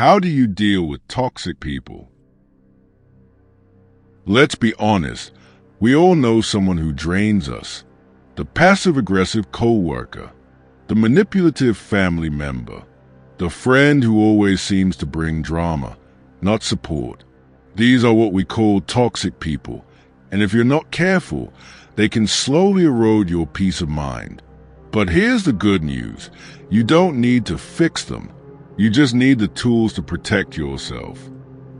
How do you deal with toxic people? Let's be honest, we all know someone who drains us. The passive-aggressive coworker, the manipulative family member, the friend who always seems to bring drama, not support. These are what we call toxic people, and if you're not careful, they can slowly erode your peace of mind. But here's the good news. You don't need to fix them. You just need the tools to protect yourself.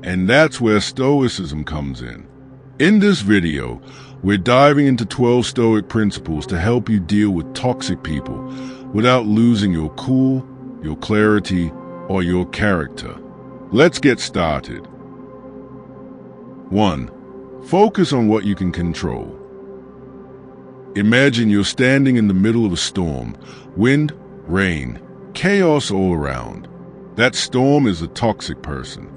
And that's where Stoicism comes in. In this video, we're diving into 12 Stoic principles to help you deal with toxic people without losing your cool, your clarity, or your character. Let's get started. 1. Focus on what you can control. Imagine you're standing in the middle of a storm, wind, rain, chaos all around. That storm is the toxic person.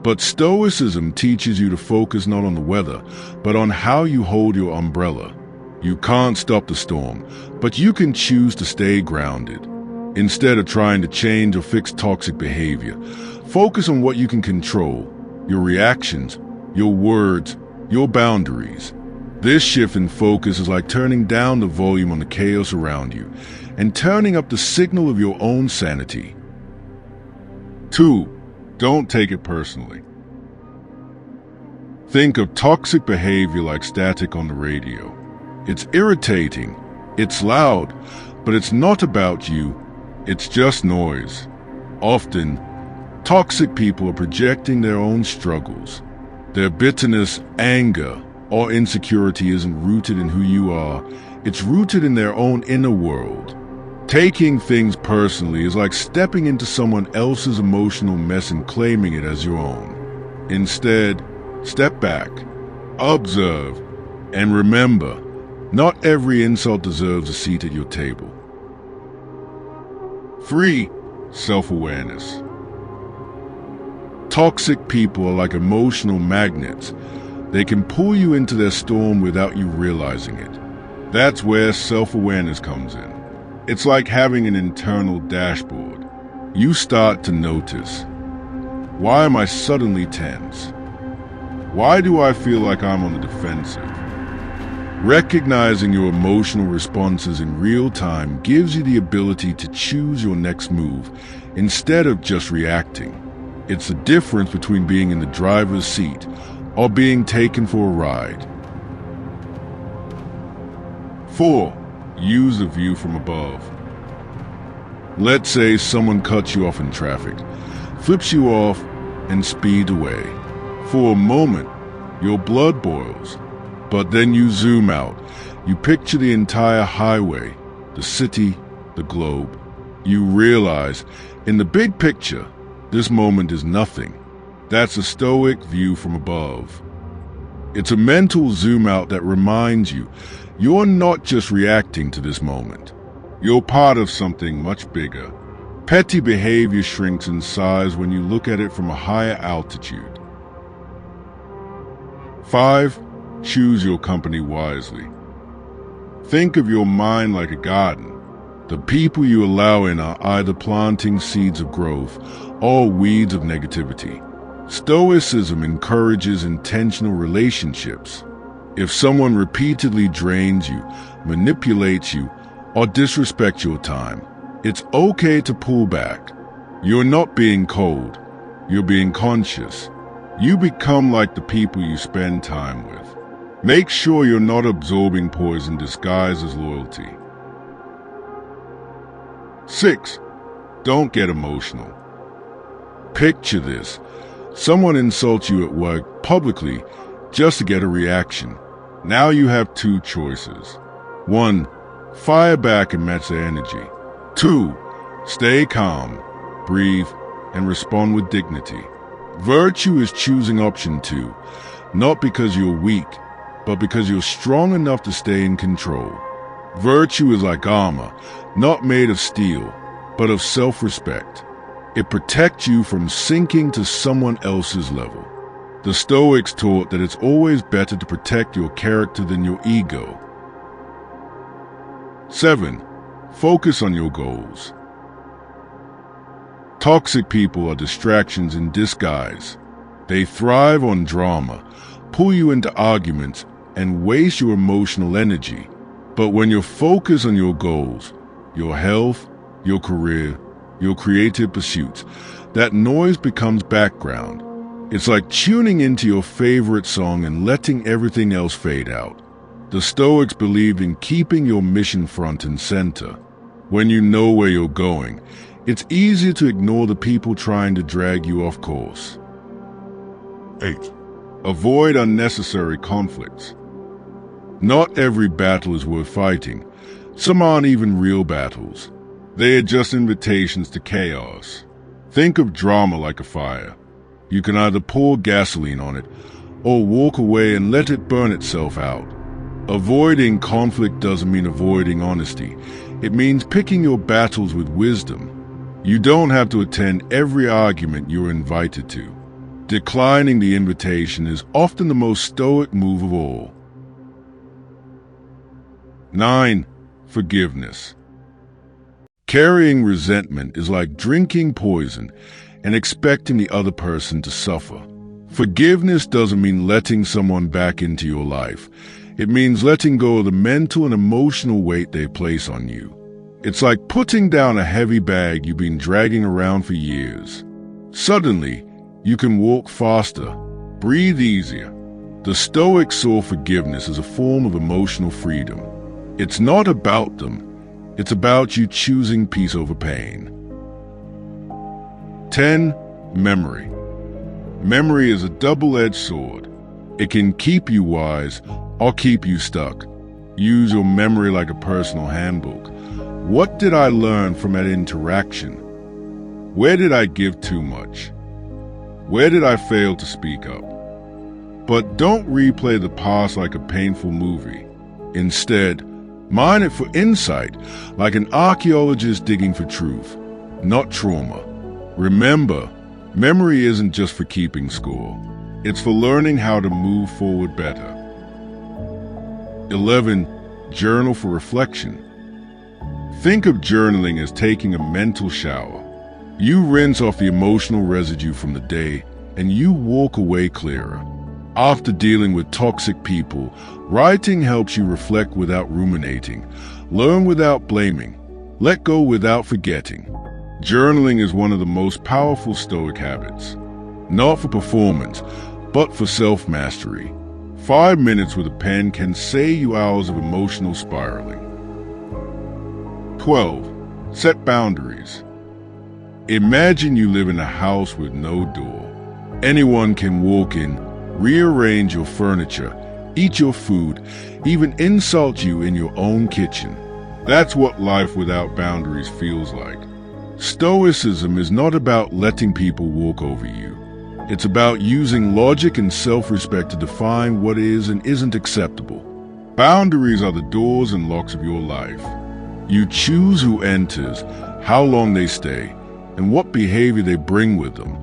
But Stoicism teaches you to focus not on the weather, but on how you hold your umbrella. You can't stop the storm, but you can choose to stay grounded. Instead of trying to change or fix toxic behavior, focus on what you can control, your reactions, your words, your boundaries. This shift in focus is like turning down the volume on the chaos around you and turning up the signal of your own sanity. 2. Don't take it personally. Think of toxic behavior like static on the radio. It's irritating, it's loud, but it's not about you, it's just noise. Often, toxic people are projecting their own struggles. Their bitterness, anger, or insecurity isn't rooted in who you are, it's rooted in their own inner world. Taking things personally is like stepping into someone else's emotional mess and claiming it as your own. Instead, step back, observe, and remember, not every insult deserves a seat at your table. 3. Self-awareness. Toxic people are like emotional magnets. They can pull you into their storm without you realizing it. That's where self-awareness comes in. It's like having an internal dashboard. You start to notice, why am I suddenly tense? Why do I feel like I'm on the defensive? Recognizing your emotional responses in real time gives you the ability to choose your next move instead of just reacting. It's the difference between being in the driver's seat or being taken for a ride. 4. Use the view from above. Let's say someone cuts you off in traffic, flips you off, and speeds away. For a moment, your blood boils, but then you zoom out. You picture the entire highway, the city, the globe. You realize, in the big picture, this moment is nothing. That's a Stoic view from above. It's a mental zoom out that reminds you, you're not just reacting to this moment. You're part of something much bigger. Petty behavior shrinks in size when you look at it from a higher altitude. 5. Choose your company wisely. Think of your mind like a garden. The people you allow in are either planting seeds of growth or weeds of negativity. Stoicism encourages intentional relationships. If someone repeatedly drains you, manipulates you, or disrespects your time, it's okay to pull back. You're not being cold. You're being conscious. You become like the people you spend time with. Make sure you're not absorbing poison disguised as loyalty. 6. Don't get emotional. Picture this. Someone insults you at work publicly just to get a reaction. Now you have 2 choices. 1. Fire back and match their energy. 2. Stay calm, breathe, and respond with dignity. Virtue is choosing option 2, not because you're weak, but because you're strong enough to stay in control. Virtue is like armor, not made of steel, but of self-respect. It protects you from sinking to someone else's level. The Stoics taught that it's always better to protect your character than your ego. 7. Focus on your goals. Toxic people are distractions in disguise. They thrive on drama, pull you into arguments, and waste your emotional energy. But when you're focused on your goals, your health, your career, your creative pursuits, that noise becomes background. It's like tuning into your favorite song and letting everything else fade out. The Stoics believed in keeping your mission front and center. When you know where you're going, it's easier to ignore the people trying to drag you off course. 8. Avoid unnecessary conflicts. Not every battle is worth fighting. Some aren't even real battles. They are just invitations to chaos. Think of drama like a fire. You can either pour gasoline on it or walk away and let it burn itself out. Avoiding conflict doesn't mean avoiding honesty. It means picking your battles with wisdom. You don't have to attend every argument you're invited to. Declining the invitation is often the most stoic move of all. 9. Forgiveness. Carrying resentment is like drinking poison and expecting the other person to suffer. Forgiveness doesn't mean letting someone back into your life. It means letting go of the mental and emotional weight they place on you. It's like putting down a heavy bag you've been dragging around for years. Suddenly, you can walk faster, breathe easier. The Stoics saw forgiveness as a form of emotional freedom. It's not about them. It's about you choosing peace over pain. 10. Memory. Memory is a double-edged sword. It can keep you wise or keep you stuck. Use your memory like a personal handbook. What did I learn from that interaction? Where did I give too much? Where did I fail to speak up? But don't replay the past like a painful movie. Instead, mine it for insight, like an archaeologist digging for truth, not trauma. Remember, memory isn't just for keeping score. It's for learning how to move forward better. 11. Journal for reflection. Think of journaling as taking a mental shower. You rinse off the emotional residue from the day, and you walk away clearer. After dealing with toxic people, writing helps you reflect without ruminating, learn without blaming, let go without forgetting. Journaling is one of the most powerful Stoic habits. Not for performance, but for self-mastery. 5 minutes with a pen can save you hours of emotional spiraling. 12. Set boundaries. Imagine you live in a house with no door. Anyone can walk in, rearrange your furniture, eat your food, even insult you in your own kitchen. That's what life without boundaries feels like. Stoicism is not about letting people walk over you. It's about using logic and self-respect to define what is and isn't acceptable. Boundaries are the doors and locks of your life. You choose who enters, how long they stay, and what behavior they bring with them.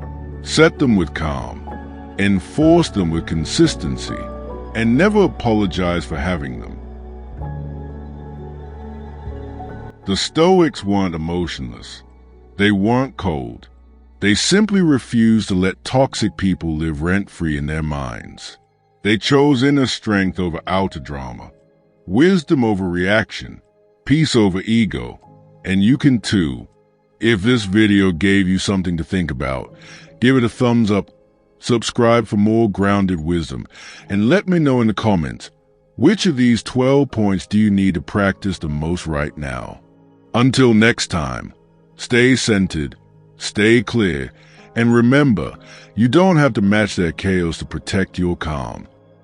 Set them with calm. Enforce them with consistency. And never apologize for having them. The Stoics weren't emotionless. They weren't cold. They simply refused to let toxic people live rent-free in their minds. They chose inner strength over outer drama, wisdom over reaction, peace over ego, and you can too. If this video gave you something to think about, give it a thumbs up, subscribe for more grounded wisdom, and let me know in the comments, which of these 12 points do you need to practice the most right now? Until next time, stay centered, stay clear, and remember, you don't have to match their chaos to protect your calm.